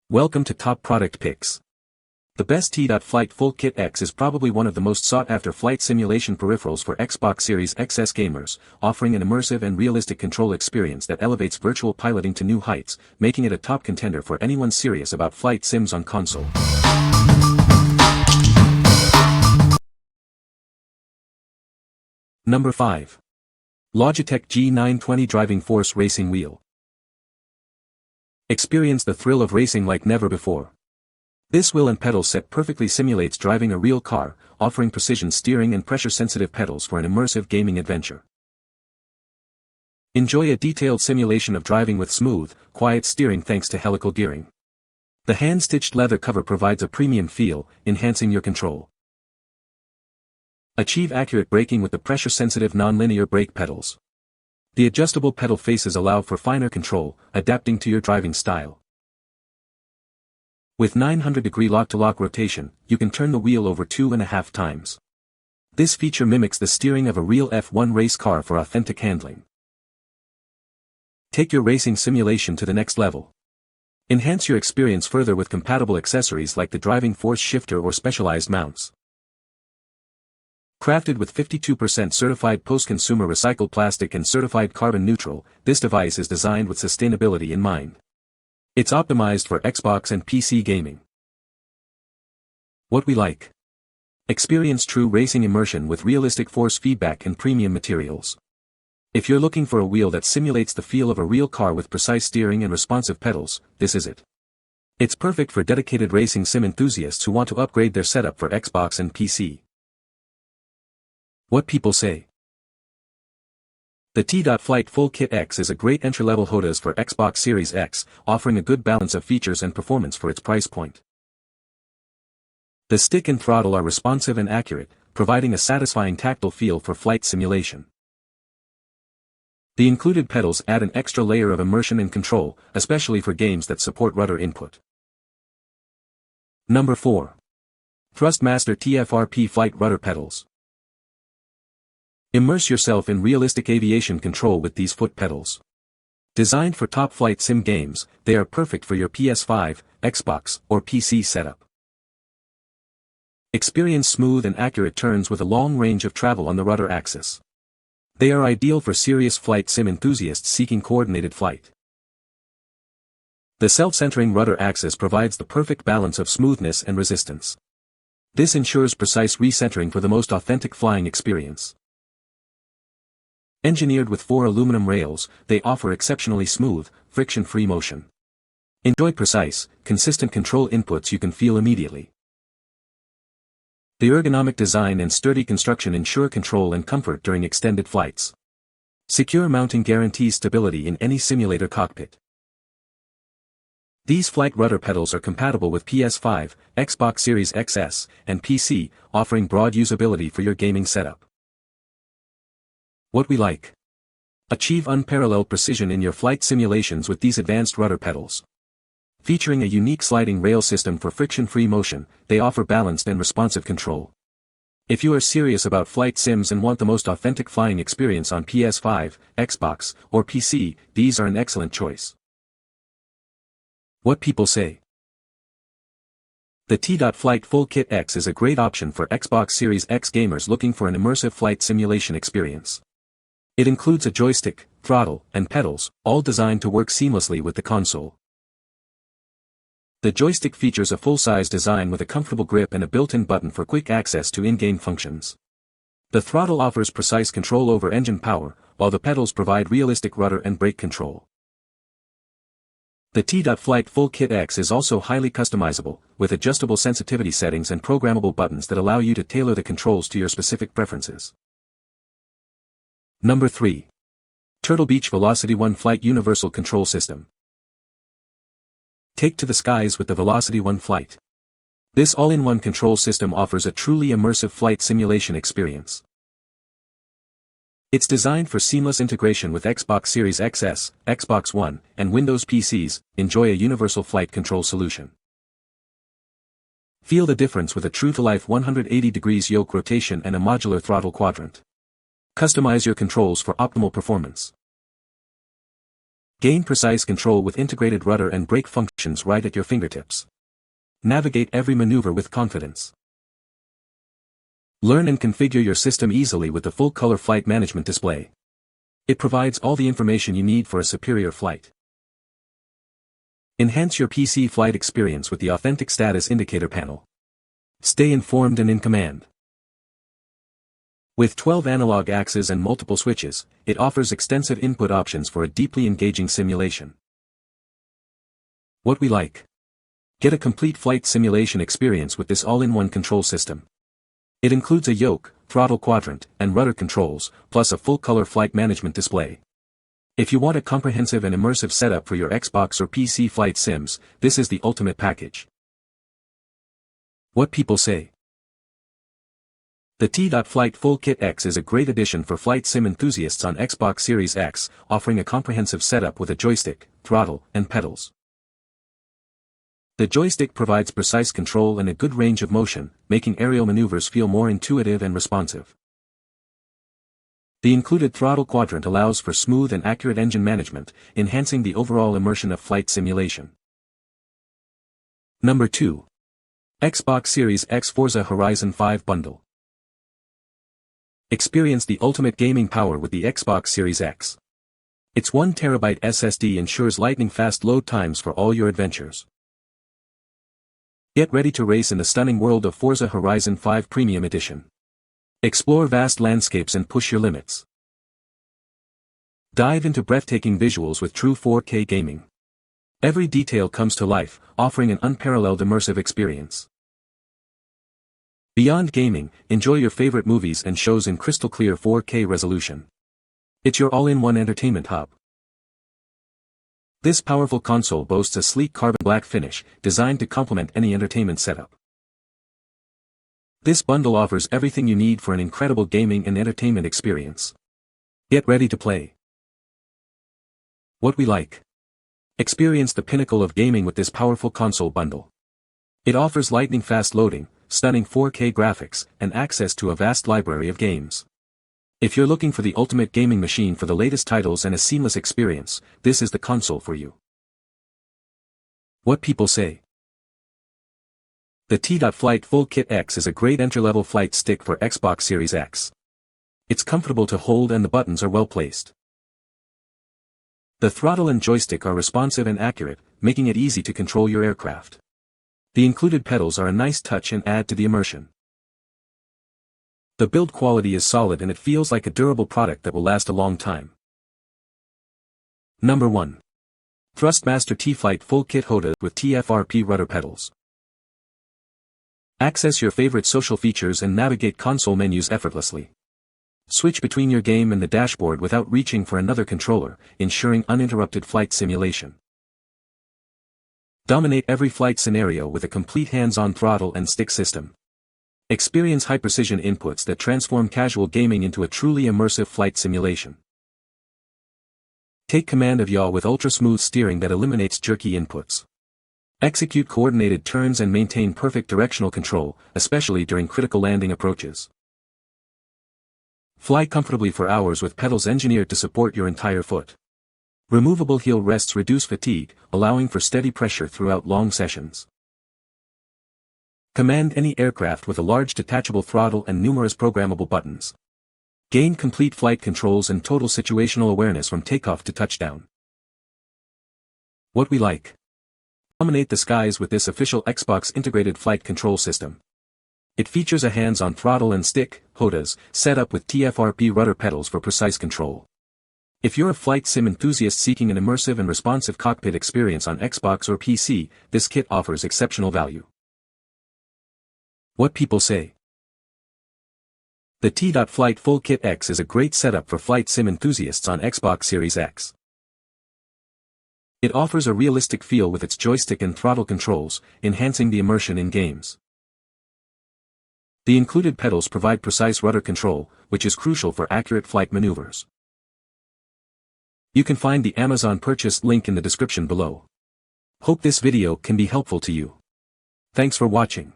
Welcome to Top Product Picks. The best T.flight Full Kit X is probably one of the most sought-after flight simulation peripherals for Xbox Series XS gamers, offering an immersive and realistic control experience that elevates virtual piloting to new heights, making it a top contender for anyone serious about flight sims on console. Number 5. Logitech G920 Driving Force Racing Wheel. Experience the thrill of racing like never before. This wheel and pedal set perfectly simulates driving a real car, offering precision steering and pressure-sensitive pedals for an immersive gaming adventure. Enjoy a detailed simulation of driving with smooth, quiet steering thanks to helical gearing. The hand-stitched leather cover provides a premium feel, enhancing your control. Achieve accurate braking with the pressure-sensitive non-linear brake pedals. The adjustable pedal faces allow for finer control, adapting to your driving style. With 900-degree lock-to-lock rotation, you can turn the wheel over 2.5 times. This feature mimics the steering of a real F1 race car for authentic handling. Take your racing simulation to the next level. Enhance your experience further with compatible accessories like the driving force shifter or specialized mounts. Crafted with 52% certified post-consumer recycled plastic and certified carbon neutral, this device is designed with sustainability in mind. It's optimized for Xbox and PC gaming. What we like. Experience true racing immersion with realistic force feedback and premium materials. If you're looking for a wheel that simulates the feel of a real car with precise steering and responsive pedals, this is it. It's perfect for dedicated racing sim enthusiasts who want to upgrade their setup for Xbox and PC. What people say. The T.flight Full Kit X is a great entry-level HOTAS for Xbox Series X, offering a good balance of features and performance for its price point. The stick and throttle are responsive and accurate, providing a satisfying tactile feel for flight simulation. The included pedals add an extra layer of immersion and control, especially for games that support rudder input. Number 4. Thrustmaster TFRP Flight Rudder Pedals. Immerse yourself in realistic aviation control with these foot pedals. Designed for top flight sim games, they are perfect for your PS5, Xbox, or PC setup. Experience smooth and accurate turns with a long range of travel on the rudder axis. They are ideal for serious flight sim enthusiasts seeking coordinated flight. The self-centering rudder axis provides the perfect balance of smoothness and resistance. This ensures precise recentering for the most authentic flying experience. Engineered with 4 aluminum rails, they offer exceptionally smooth, friction-free motion. Enjoy precise, consistent control inputs you can feel immediately. The ergonomic design and sturdy construction ensure control and comfort during extended flights. Secure mounting guarantees stability in any simulator cockpit. These flight rudder pedals are compatible with PS5, Xbox Series XS, and PC, offering broad usability for your gaming setup. What we like. Achieve unparalleled precision in your flight simulations with these advanced rudder pedals. Featuring a unique sliding rail system for friction-free motion, they offer balanced and responsive control. If you are serious about flight sims and want the most authentic flying experience on PS5, Xbox, or PC, these are an excellent choice. What people say. The T.flight Full Kit X is a great option for Xbox Series X gamers looking for an immersive flight simulation experience. It includes a joystick, throttle, and pedals, all designed to work seamlessly with the console. The joystick features a full-size design with a comfortable grip and a built-in button for quick access to in-game functions. The throttle offers precise control over engine power, while the pedals provide realistic rudder and brake control. The T.flight Full Kit X is also highly customizable, with adjustable sensitivity settings and programmable buttons that allow you to tailor the controls to your specific preferences. Number 3. Turtle Beach VelocityOne Flight Universal Control System. Take to the skies with the VelocityOne Flight. This all-in-one control system offers a truly immersive flight simulation experience. It's designed for seamless integration with Xbox Series XS, Xbox One, and Windows PCs. Enjoy a universal flight control solution. Feel the difference with a true-to-life 180 degrees yoke rotation and a modular throttle quadrant. Customize your controls for optimal performance. Gain precise control with integrated rudder and brake functions right at your fingertips. Navigate every maneuver with confidence. Learn and configure your system easily with the full-color flight management display. It provides all the information you need for a superior flight. Enhance your PC flight experience with the authentic status indicator panel. Stay informed and in command. With 12 analog axes and multiple switches, it offers extensive input options for a deeply engaging simulation. What we like. Get a complete flight simulation experience with this all-in-one control system. It includes a yoke, throttle quadrant, and rudder controls, plus a full-color flight management display. If you want a comprehensive and immersive setup for your Xbox or PC flight sims, this is the ultimate package. What people say. The T.flight Full Kit X is a great addition for flight sim enthusiasts on Xbox Series X, offering a comprehensive setup with a joystick, throttle, and pedals. The joystick provides precise control and a good range of motion, making aerial maneuvers feel more intuitive and responsive. The included throttle quadrant allows for smooth and accurate engine management, enhancing the overall immersion of flight simulation. Number 2. Xbox Series X Forza Horizon 5 Bundle. Experience the ultimate gaming power with the Xbox Series X. Its 1TB SSD ensures lightning-fast load times for all your adventures. Get ready to race in the stunning world of Forza Horizon 5 Premium Edition. Explore vast landscapes and push your limits. Dive into breathtaking visuals with true 4K gaming. Every detail comes to life, offering an unparalleled immersive experience. Beyond gaming, enjoy your favorite movies and shows in crystal-clear 4K resolution. It's your all-in-one entertainment hub. This powerful console boasts a sleek carbon black finish, designed to complement any entertainment setup. This bundle offers everything you need for an incredible gaming and entertainment experience. Get ready to play. What we like. Experience the pinnacle of gaming with this powerful console bundle. It offers lightning-fast loading, stunning 4K graphics, and access to a vast library of games. If you're looking for the ultimate gaming machine for the latest titles and a seamless experience, this is the console for you. What people say. The T.flight Full Kit X is a great entry-level flight stick for Xbox Series X. It's comfortable to hold and the buttons are well placed. The throttle and joystick are responsive and accurate, making it easy to control your aircraft. The included pedals are a nice touch and add to the immersion. The build quality is solid and it feels like a durable product that will last a long time. Number 1. Thrustmaster T.flight Full Kit HOTAS with TFRP rudder pedals. Access your favorite social features and navigate console menus effortlessly. Switch between your game and the dashboard without reaching for another controller, ensuring uninterrupted flight simulation. Dominate every flight scenario with a complete hands-on throttle and stick system. Experience high-precision inputs that transform casual gaming into a truly immersive flight simulation. Take command of yaw with ultra-smooth steering that eliminates jerky inputs. Execute coordinated turns and maintain perfect directional control, especially during critical landing approaches. Fly comfortably for hours with pedals engineered to support your entire foot. Removable heel rests reduce fatigue, allowing for steady pressure throughout long sessions. Command any aircraft with a large detachable throttle and numerous programmable buttons. Gain complete flight controls and total situational awareness from takeoff to touchdown. What we like. Dominate the skies with this official Xbox integrated flight control system. It features a hands-on throttle and stick, HOTAS, setup with TFRP rudder pedals for precise control. If you're a flight sim enthusiast seeking an immersive and responsive cockpit experience on Xbox or PC, this kit offers exceptional value. What people say. The T.flight Full Kit X is a great setup for flight sim enthusiasts on Xbox Series X. It offers a realistic feel with its joystick and throttle controls, enhancing the immersion in games. The included pedals provide precise rudder control, which is crucial for accurate flight maneuvers. You can find the Amazon purchase link in the description below. Hope this video can be helpful to you. Thanks for watching.